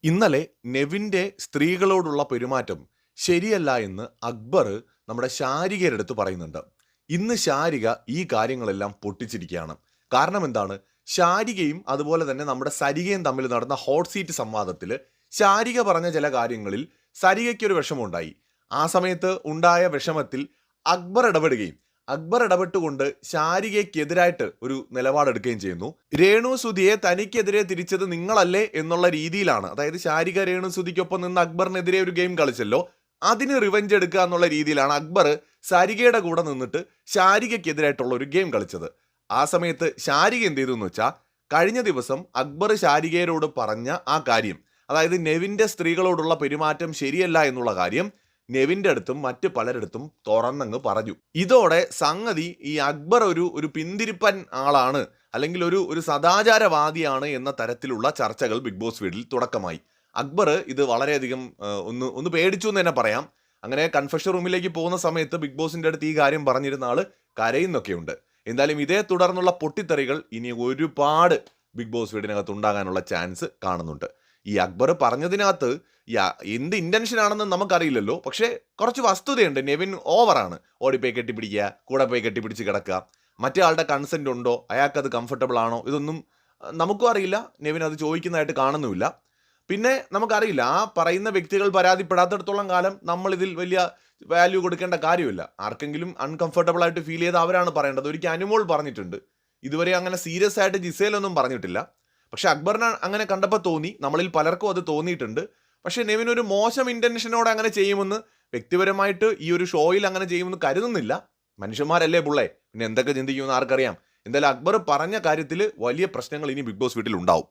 ഇന്നലെ നെവിൻ്റെ സ്ത്രീകളോടുള്ള പെരുമാറ്റം ശരിയല്ല എന്ന് അക്ബർ നമ്മുടെ ശാരികയുടെ അടുത്ത് പറയുന്നുണ്ട്. ഇന്ന് ശാരിക ഈ കാര്യങ്ങളെല്ലാം പൊട്ടിച്ചിരിക്കുകയാണ്. കാരണം എന്താണ്? ശാരികയും അതുപോലെ തന്നെ നമ്മുടെ സരികയും തമ്മിൽ നടന്ന ഹോട്ട് സീറ്റ് സംവാദത്തിൽ ശാരിക പറഞ്ഞ ചില കാര്യങ്ങളിൽ സരികയ്ക്കൊരു വിഷമമുണ്ടായി. ആ സമയത്ത് ഉണ്ടായ വിഷമത്തിൽ അക്ബർ ഇടപെടുകയും അക്ബർ ഇടപെട്ടുകൊണ്ട് ശാരികയ്ക്കെതിരായിട്ട് ഒരു നിലപാടെടുക്കുകയും ചെയ്യുന്നു. രേണു സുധിയെ തനിക്കെതിരെ തിരിച്ചത് നിങ്ങളല്ലേ എന്നുള്ള രീതിയിലാണ്. അതായത് ശാരിക രേണു സുധിക്കൊപ്പം നിന്ന് അക്ബറിനെതിരെ ഒരു ഗെയിം കളിച്ചല്ലോ, അതിന് റിവെഞ്ച് എടുക്കുക എന്നുള്ള രീതിയിലാണ് അക്ബർ സരികയുടെ കൂടെ നിന്നിട്ട് ശാരികയ്ക്കെതിരായിട്ടുള്ള ഒരു ഗെയിം കളിച്ചത്. ആ സമയത്ത് ശാരിക എന്ത് ചെയ്തു എന്ന് വെച്ചാൽ, കഴിഞ്ഞ ദിവസം അക്ബർ ശാരികയോട് പറഞ്ഞ ആ കാര്യം, അതായത് നെവിൻ്റെ സ്ത്രീകളോടുള്ള പെരുമാറ്റം ശരിയല്ല എന്നുള്ള കാര്യം നെവിൻ്റെ അടുത്തും മറ്റ് പലരിടത്തും തുറന്നങ്ങ് പറഞ്ഞു. ഇതോടെ സംഗതി ഈ അക്ബർ ഒരു പിന്തിരിപ്പൻ ആളാണ്, അല്ലെങ്കിൽ ഒരു സദാചാരവാദിയാണ് എന്ന തരത്തിലുള്ള ചർച്ചകൾ ബിഗ് ബോസ് വീട്ടിൽ തുടക്കമായി. അക്ബർ ഇത് വളരെയധികം ഒന്ന് പേടിച്ചു എന്ന് തന്നെ പറയാം. അങ്ങനെ കൺഫെഷൻ റൂമിലേക്ക് പോകുന്ന സമയത്ത് ബിഗ് ബോസിൻ്റെ അടുത്ത് ഈ കാര്യം പറഞ്ഞിരുന്ന ആൾ കരയുന്നൊക്കെയുണ്ട്. എന്തായാലും ഇതേ തുടർന്നുള്ള പൊട്ടിത്തെറികൾ ഇനി ഒരുപാട് ബിഗ് ബോസ് വീടിനകത്ത് ഉണ്ടാകാനുള്ള ചാൻസ് കാണുന്നുണ്ട്. ഈ അക്ബർ പറഞ്ഞതിനകത്ത് എന്ത് ഇൻറ്റൻഷൻ ആണെന്ന് നമുക്കറിയില്ലല്ലോ, പക്ഷേ കുറച്ച് വസ്തുതയുണ്ട്. നെവിൻ ഓവറാണ്. ഓടിപ്പോയി കെട്ടിപ്പിടിക്കുക, കൂടെ പോയി കെട്ടിപ്പിടിച്ച് കിടക്കുക, മറ്റേ ആളുടെ കൺസെൻറ്റ് ഉണ്ടോ, അയാൾക്കത് കംഫർട്ടബിൾ ആണോ, ഇതൊന്നും നമുക്കും അറിയില്ല. നെവിൻ അത് ചോദിക്കുന്നതായിട്ട് കാണുന്നുമില്ല. പിന്നെ നമുക്കറിയില്ല, ആ പറയുന്ന വ്യക്തികൾ പരാതിപ്പെടാത്തിടത്തോളം കാലം നമ്മളിതിൽ വലിയ വാല്യൂ കൊടുക്കേണ്ട കാര്യമില്ല. ആർക്കെങ്കിലും അൺകംഫർട്ടബിൾ ആയിട്ട് ഫീൽ ചെയ്ത് അവരാണ് പറയേണ്ടത്. ഒരിക്കൽ അനുമോൾ പറഞ്ഞിട്ടുണ്ട്, ഇതുവരെ അങ്ങനെ സീരിയസ് ആയിട്ട് ജിസേലൊന്നും പറഞ്ഞിട്ടില്ല. പക്ഷെ അക്ബറിന് അങ്ങനെ കണ്ടപ്പോൾ തോന്നി, നമ്മളിൽ പലർക്കും അത് തോന്നിയിട്ടുണ്ട്. പക്ഷെ നെവിൻ ഒരു മോശം ഇൻറ്റൻഷനോടെ അങ്ങനെ ചെയ്യുമെന്ന്, വ്യക്തിപരമായിട്ട് ഈ ഒരു ഷോയിൽ അങ്ങനെ ചെയ്യുമെന്ന് കരുതുന്നില്ല. മനുഷ്യന്മാരല്ലേ പുള്ളേ, പിന്നെ എന്തൊക്കെ ചിന്തിക്കുമെന്ന് ആർക്കറിയാം. എന്തായാലും അക്ബർ പറഞ്ഞ കാര്യത്തിൽ വലിയ പ്രശ്നങ്ങൾ ഇനി ബിഗ് ബോസ് വീട്ടിൽ ഉണ്ടാവും.